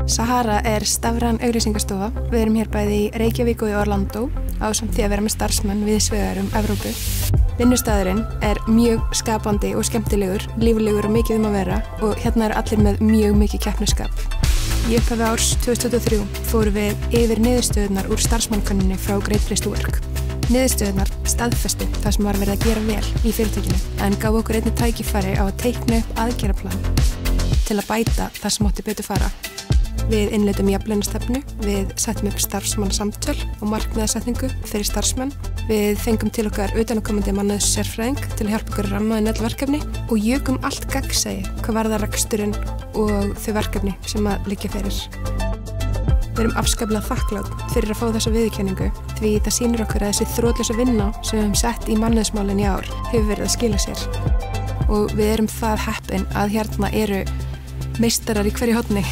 Sahara stafræn auglýsingastofa. Við erum hér bæði í Reykjavík og í Orlando ásamt því að vera með starfsmenn víðs vegar Evrópu. Vinnustaðurinn mjög skapandi og skemmtilegur, líflegur og mikið að vera og hérna allir með mjög mikið keppnisskap. Í upphafi árs 2023 fórum við yfir niðurstöðurnar úr starfsmannakönnuninni frá Great Place to Work. Niðurstöðurnar staðfestu það sem var verið að gera vel í fyrirtækinu en gaf okkur einnig tækifæri á að teikna upp aðgerðaplan til að bæta það sem átti betur fara. Við innleiddum jafnlaunastefnu, við settum upp starfsmannasamtöl og markmiðasetningu fyrir starfsmenn. Við fengum til okkar utanaðkomandi mannauðssérfræðing til að hjálpa okkur að ramma inn öll verkefni og jukum allt gagnsæi hvað varðar reksturinn og þau verkefni sem að liggja fyrir. Við erum afskaplega þakklát fyrir að fá þessa viðurkenningu því það sýnir okkur að þessi þrotlausa vinna sem við höfum sett í mannauðsmálin í ár hefur verið að skila sér. Og við erum það heppin að hérna eru meistarar í hverju horni.